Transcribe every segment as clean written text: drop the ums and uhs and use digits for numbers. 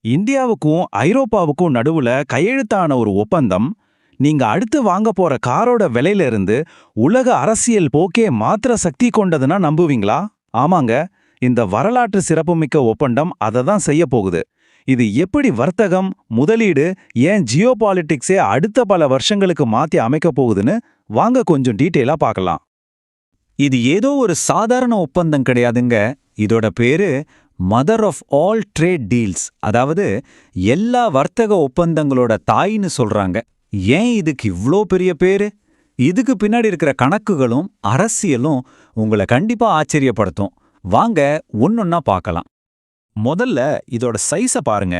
இந்தியாவுக்கும் ஐரோப்பாவுக்கும் நடுவுல கையெழுத்தான ஒரு ஒப்பந்தம், நீங்க அடுத்து வாங்க போற காரோட விலையில இருந்து உலக அரசியல் போக்கே மாத்திர சக்தி கொண்டதுன்னா நம்புவீங்களா? ஆமாங்க, இந்த வரலாற்று சிறப்புமிக்க ஒப்பந்தம் அதை தான் செய்ய போகுது. இது எப்படி வர்த்தகம், முதலீடு, ஏன் ஜியோபாலிட்டிக்ஸே அடுத்த பல வருஷங்களுக்கு மாத்தி அமைக்க போகுதுன்னு வாங்க கொஞ்சம் டீட்டெயிலா பார்க்கலாம். இது ஏதோ ஒரு சாதாரண ஒப்பந்தம் கிடையாதுங்க. இதோட பேரு mother of all trade deals, அதாவது எல்லா வர்த்தக ஒப்பந்தங்களோட தாயின்னு சொல்றாங்க. ஏன் இதுக்கு இவ்ளோ பெரிய பேரு? இதுக்கு பின்னாடி இருக்கிற கணக்குகளும் அரசியலும் உங்களை கண்டிப்பா ஆச்சரியப்படுத்தும். வாங்க ஒன்னொன்னா பார்க்கலாம். முதல்ல இதோட சைஸ பாருங்க.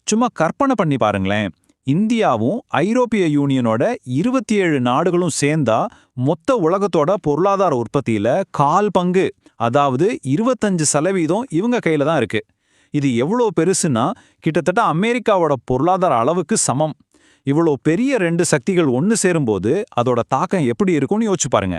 சும்மா கற்பனை பண்ணி பாருங்களேன். இந்தியாவும் ஐரோப்பிய யூனியனோட 27 நாடுகளும் சேர்ந்தா மொத்த உலகத்தோட பொருளாதார உற்பத்தியில 1/4 பங்கு, அதாவது 25% இவங்க கையில தான் இருக்கு. இது எவ்வளோ பெருசுன்னா கிட்டத்தட்ட அமெரிக்காவோட பொருளாதார அளவுக்கு சமம். இவ்வளோ பெரிய ரெண்டு சக்திகள் ஒன்று சேரும்போது அதோட தாக்கம் எப்படி இருக்கும்னு யோசிச்சு பாருங்க.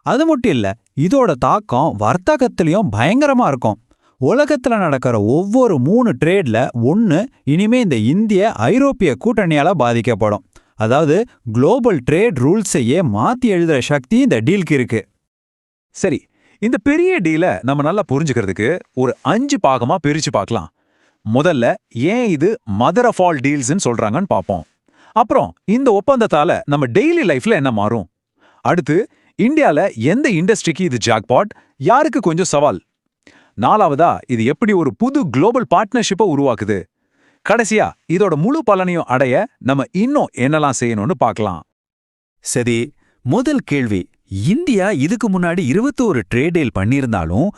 அது மட்டும் இல்ல, இதோட தாக்கம் வர்த்தகத்திலையும் பயங்கரமா இருக்கும். உலகத்துல நடக்கிற ஒவ்வொரு 3 ட்ரேட்ல ஒன்னு இனிமே இந்த இந்திய ஐரோப்பிய கூட்டணியால பாதிக்கப்படும். அதாவது குளோபல் ட்ரேட் ரூல்ஸையே மாத்தி எழுதுற சக்தி இந்த டீலுக்கு இருக்கு. சரி, இந்த பெரிய டீல நம்ம நல்லா புரிஞ்சுக்கிறதுக்கு ஒரு 5 பாகமா பிரிச்சு பார்க்கலாம். முதல்ல ஏன் இது மதர் ஆஃப் ஆல் டீல்ஸ்ன்னு சொல்றாங்கன்னு பார்ப்போம். அப்புறம் இந்த ஒப்பந்தத்தால நம்ம டெய்லி லைஃப்ல என்ன மாறும்? அடுத்து இந்தியால எந்த இண்டஸ்ட்ரிக்கு இது ஜாக்பாட், யாருக்கு கொஞ்சம் சவால்? நாலாவதா இது எப்படி ஒரு புது குளோபல் பார்ட்னர்ஷிப்பை உருவாக்குது? கடைசியா இதோட முழு பலனையும் அடைய நம்ம இன்னும் என்னெல்லாம் செய்யணும்னு பார்க்கலாம். சரி, முதல் கேள்வி, இந்தியா இதுக்கு முன்னாடி 21 ட்ரேட் டீல் பண்ணியிருந்தாலும்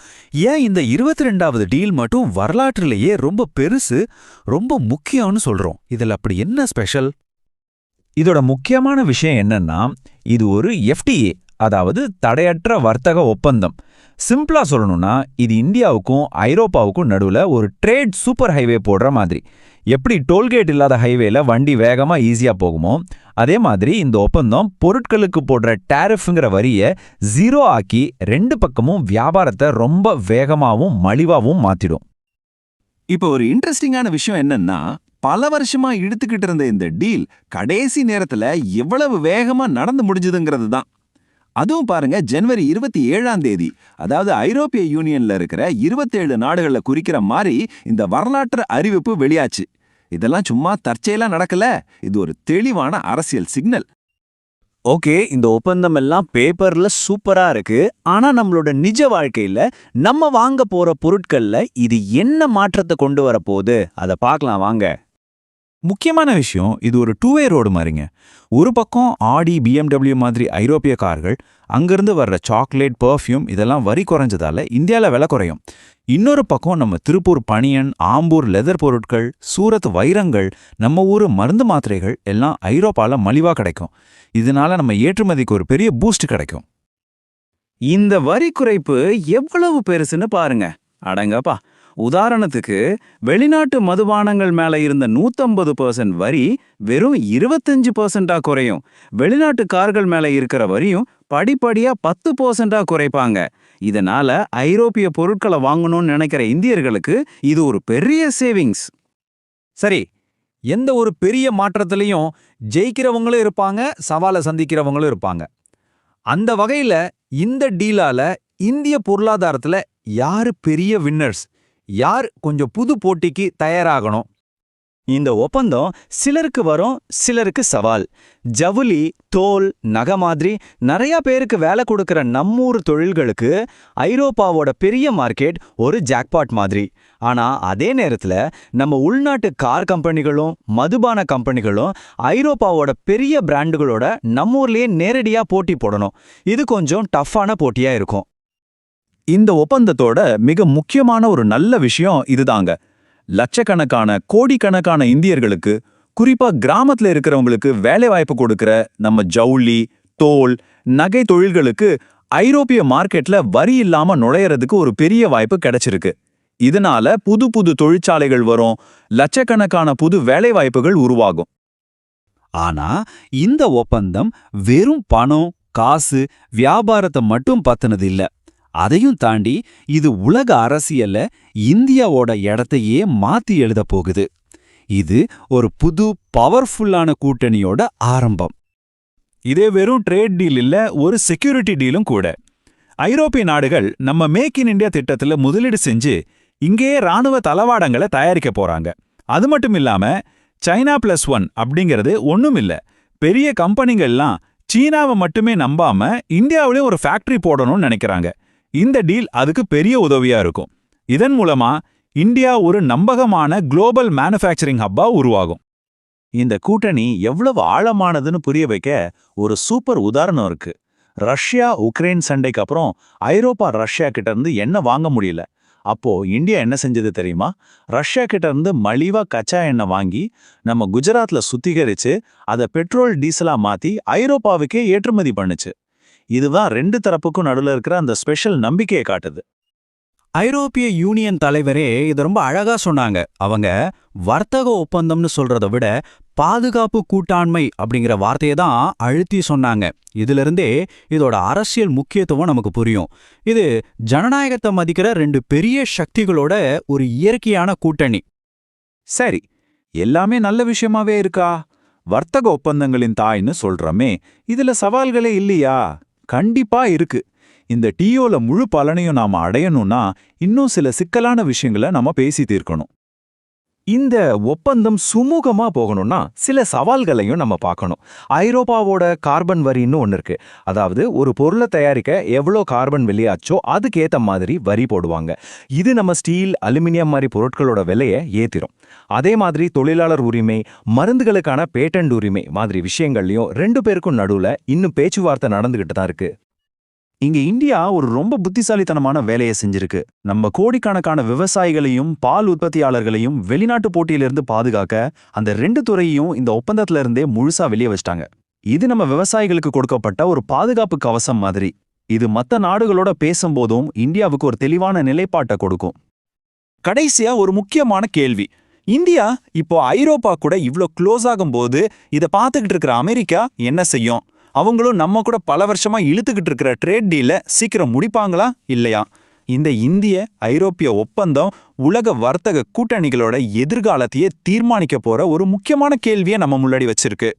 ஏன் இந்த 22வது டீல் மட்டும் வரலாற்றிலேயே ரொம்ப பெருசு, ரொம்ப முக்கியம்னு சொல்றோம்? இதுல அப்படி என்ன ஸ்பெஷல்? இதோட முக்கியமான விஷயம் என்னன்னா, இது ஒரு எஃப்டிஏ, அதாவது தடையற்ற வர்த்தக ஒப்பந்தம். சிம்பிளா சொல்லணும்னா இது இந்தியாவுக்கும் ஐரோப்பாவுக்கும் நடுவுல ஒரு ட்ரேட் சூப்பர் ஹைவே போடுற மாதிரி. எப்படி டோல்கேட் இல்லாத ஹைவேல வண்டி வேகமா ஈஸியா போகுமோ, அதே மாதிரி இந்த ஒப்பந்தம் பொருட்களுக்கு போடுற டாரிஃப்ங்கிற வரியை 0 ஆக்கி ரெண்டு பக்கமும் வியாபாரத்தை ரொம்ப வேகமாவும் மலிவாவும் மாத்திடும். இப்போ ஒரு இன்ட்ரெஸ்டிங்கான விஷயம் என்னன்னா, பல வருஷமா இழுத்துக்கிட்டு இருந்த இந்த டீல் கடைசி நேரத்துல எவ்வளவு வேகமா நடந்து முடிஞ்சதுங்கிறது தான். அதுவும் பாருங்க, ஜனவரி 27ஆம் தேதி, அதாவது ஐரோப்பிய யூனியன்ல இருக்கிற 27 நாடுகளை குறிக்கிற மாதிரி இந்த வரலாற்று அறிவிப்பு வெளியாச்சு. இதெல்லாம் சும்மா தற்செயலா நடக்கல, இது ஒரு தெளிவான அரசியல் சிக்னல். ஓகே, இந்த ஒப்பந்தம் எல்லாம் பேப்பர்ல சூப்பரா இருக்கு. ஆனா நம்மளோட நிஜ வாழ்க்கையில நம்ம வாங்க போற பொருட்கள்ல இது என்ன மாற்றத்தை கொண்டு வர போகுது, அதை பார்க்கலாம் வாங்க. முக்கியமான விஷயம், இது ஒரு 2-வே ரோடு மாதிரிங்க. ஒரு பக்கம் ஆடி, BMW மாதிரி ஐரோப்பிய கார்கள், அங்கிருந்து வர்ற சாக்லேட், பர்ஃப்யூம் இதெல்லாம் வரி குறைஞ்சதால இந்தியால விலை குறையும். இன்னொரு பக்கம் நம்ம திருப்பூர் பனியன், ஆம்பூர் லெதர் பொருட்கள், சூரத் வைரங்கள், நம்ம ஊர் மருந்து மாத்திரைகள் எல்லாம் ஐரோப்பால மலிவா கிடைக்கும். இதனால நம்ம ஏற்றுமதிக்கு ஒரு பெரிய பூஸ்ட் கிடைக்கும். இந்த வரி குறைப்பு எவ்வளவு பெருசுன்னு பாருங்க. அடங்கப்பா, உதாரணத்துக்கு வெளிநாட்டு மதுபானங்கள் மேல இருந்த 150% வரி வெறும் 25% குறையும். வெளிநாட்டு கார்கள் மேல இருக்கிற வரியும் படிப்படியா 10% குறைப்பாங்க. இதனால ஐரோப்பிய பொருட்களை வாங்கணும்னு நினைக்கிற இந்தியர்களுக்கு இது ஒரு பெரிய சேவிங்ஸ். சரி, எந்த ஒரு பெரிய மாற்றத்திலையும் ஜெயிக்கிறவங்களும் இருப்பாங்க, சவாலை சந்திக்கிறவங்களும் இருப்பாங்க. அந்த வகையில இந்த டீலால இந்திய பொருளாதாரத்துல யாரு பெரிய வின்னர்ஸ், யார் கொஞ்சம் புது போட்டிக்கு தயாராகணும்? இந்த ஒப்பந்தம் சிலருக்கு வரும், சிலருக்கு சவால். ஜவுளி, தோல், நகை மாதிரி நிறைய பேருக்கு வேலை கொடுக்கிற நம்மூர் தொழில்களுக்கு ஐரோப்பாவோட பெரிய மார்க்கெட் ஒரு ஜாக்பாட் மாதிரி. ஆனா அதே நேரத்துல நம்ம உள்நாட்டு கார் கம்பெனிகளும் மதுபான கம்பெனிகளும் ஐரோப்பாவோட பெரிய பிராண்டுகளோட நம்மூர்லயே நேரடியா போட்டி போடணும். இது கொஞ்சம் டஃப்பான போட்டியா இருக்கும். இந்த ஒப்பந்தத்தோட மிக முக்கியமான ஒரு நல்ல விஷயம் இதுதாங்க. லட்சக்கணக்கான கோடிக்கணக்கான இந்தியர்களுக்கு, குறிப்பா கிராமத்துல இருக்கிறவங்களுக்கு வேலை வாய்ப்பு கொடுக்கிற நம்ம ஜவுளி, தோல், நகை தொழில்களுக்கு ஐரோப்பிய மார்க்கெட்ல வரி இல்லாம நுழையறதுக்கு ஒரு பெரிய வாய்ப்பு கிடைச்சிருக்கு. இதனால புது புது தொழிற்சாலைகள் வரும், லட்சக்கணக்கான புது வேலை வாய்ப்புகள் உருவாகும். ஆனா இந்த ஒப்பந்தம் வெறும் பணம், காசு, வியாபாரத்தை மட்டும் பத்தினது இல்ல. அதையும் தாண்டி இது உலக அரசியல்ல இந்தியாவோட இடத்தையே மாத்தி எழுத போகுது. இது ஒரு புது பவர்ஃபுல்லான கூட்டணியோட ஆரம்பம். இதே வெறும் ட்ரேட் டீல் இல்ல, ஒரு செக்யூரிட்டி டீலும் கூட. ஐரோப்பிய நாடுகள் நம்ம மேக் இன் இந்தியா திட்டத்துல முதலீடு செஞ்சு இங்கேயே ராணுவ தளவாடங்களை தயாரிக்க போறாங்க. அது மட்டும் இல்லாம சைனா +1 அப்படிங்கிறது ஒண்ணும் இல்ல, பெரிய கம்பெனிகள்லாம் சீனாவை மட்டுமே நம்பாம இந்தியாவிலேயும் ஒரு ஃபேக்டரி போடணும்னு நினைக்கிறாங்க. இந்த டீல் அதுக்கு பெரிய உதவியா இருக்கும். இதன் மூலமா இந்தியா ஒரு நம்பகமான குளோபல் மேனுஃபேக்சரிங் ஹப்பா உருவாகும். இந்த கூட்டணி எவ்வளவு ஆழமானதுன்னு புரிய வைக்க ஒரு சூப்பர் உதாரணம் இருக்கு. ரஷ்யா உக்ரைன் சண்டைக்கு அப்புறம் ஐரோப்பா ரஷ்யா கிட்ட இருந்து எண்ணெய் வாங்க முடியல. அப்போ இந்தியா என்ன செஞ்சது தெரியுமா? ரஷ்யா கிட்ட இருந்து மலிவா கச்சா எண்ணெய் வாங்கி நம்ம குஜராத்ல சுத்திகரிச்சு அதை பெட்ரோல் டீசலா மாத்தி ஐரோப்பாவுக்கே ஏற்றுமதி பண்ணுச்சு. இதுதான் ரெண்டு தரப்புக்கும் நடுவில் இருக்கிற அந்த ஸ்பெஷல் நம்பிக்கையை காட்டுது. ஐரோப்பிய யூனியன் தலைவரே இது ரொம்ப அழகா சொன்னாங்க. அவங்க வர்த்தக ஒப்பந்தம்னு சொல்றதை விட பாதுகாப்பு கூட்டாண்மை அப்படிங்கிற வார்த்தையை தான் அழுத்தி சொன்னாங்க. இதிலிருந்தே இதோட அரசியல் முக்கியத்துவம் நமக்கு புரியும். இது ஜனநாயகத்தை மதிக்கிற ரெண்டு பெரிய சக்திகளோட ஒரு இயற்கையான கூட்டணி. சரி, எல்லாமே நல்ல விஷயமாவே இருக்கா? வர்த்தக ஒப்பந்தங்களின் தாய்னு சொல்றமே, இதுல சவால்களே இல்லையா? கண்டிப்பா இருக்கு. இந்த டிஓல முழு பலனையும் நாம அடையணும்னா இன்னும் சில சிக்கலான விஷயங்களை நாம பேசி தீர்க்கணும். இந்த ஒப்பந்தம் சுமூகமா போகணும்னா சில சவால்களையும் நம்ம பார்க்கணும். ஐரோப்பாவோட கார்பன் வரின்னு ஒன்று இருக்கு. அதாவது ஒரு பொருளை தயாரிக்க எவ்வளோ கார்பன் வெளியாச்சோ அதுக்கேற்ற மாதிரி வரி போடுவாங்க. இது நம்ம ஸ்டீல், அலுமினியம் மாதிரி பொருட்களோட விலையை ஏத்திரும். அதே மாதிரி தொழிலாளர் உரிமை, மருந்துகளுக்கான பேட்டன்ட் உரிமை மாதிரி விஷயங்கள்லையும் ரெண்டு பேருக்கும் நடுவுல இன்னும் பேச்சுவார்த்தை நடந்துகிட்டு தான் இருக்கு. இங்க இந்தியா ஒரு ரொம்ப புத்திசாலித்தனமான வேலையை செஞ்சிருக்கு. நம்ம கோடிக்கணக்கான விவசாயிகளையும் பால் உற்பத்தியாளர்களையும் வெளிநாட்டு போட்டியிலிருந்து பாதுகாக்க அந்த ரெண்டு துறையையும் இந்த ஒப்பந்தத்துல இருந்தே முழுசா வெளியே வச்சிட்டாங்க. இது நம்ம விவசாயிகளுக்கு கொடுக்கப்பட்ட ஒரு பாதுகாப்பு கவசம் மாதிரி. இது மற்ற நாடுகளோட பேசும்போதும் இந்தியாவுக்கு ஒரு தெளிவான நிலைப்பாட்டை கொடுக்கும். கடைசியா ஒரு முக்கியமான கேள்வி. இந்தியா இப்போ ஐரோப்பா கூட இவ்ளோ க்ளோஸ் ஆகும்போது இதை பார்த்துக்கிட்டு இருக்கிற அமெரிக்கா என்ன செய்யும்? அவங்களும் நம்ம கூட பல வருஷமா இழுத்துக்கிட்டு இருக்கிற ட்ரேட் டீல சீக்கிரம் முடிப்பாங்களா இல்லையா? இந்த இந்திய ஐரோப்பிய ஒப்பந்தம் உலக வர்த்தக கூட்டணிகளோட எதிர்காலத்தையே தீர்மானிக்க போற ஒரு முக்கியமான கேள்வியை நம்ம முன்னாடி வச்சிருக்கு.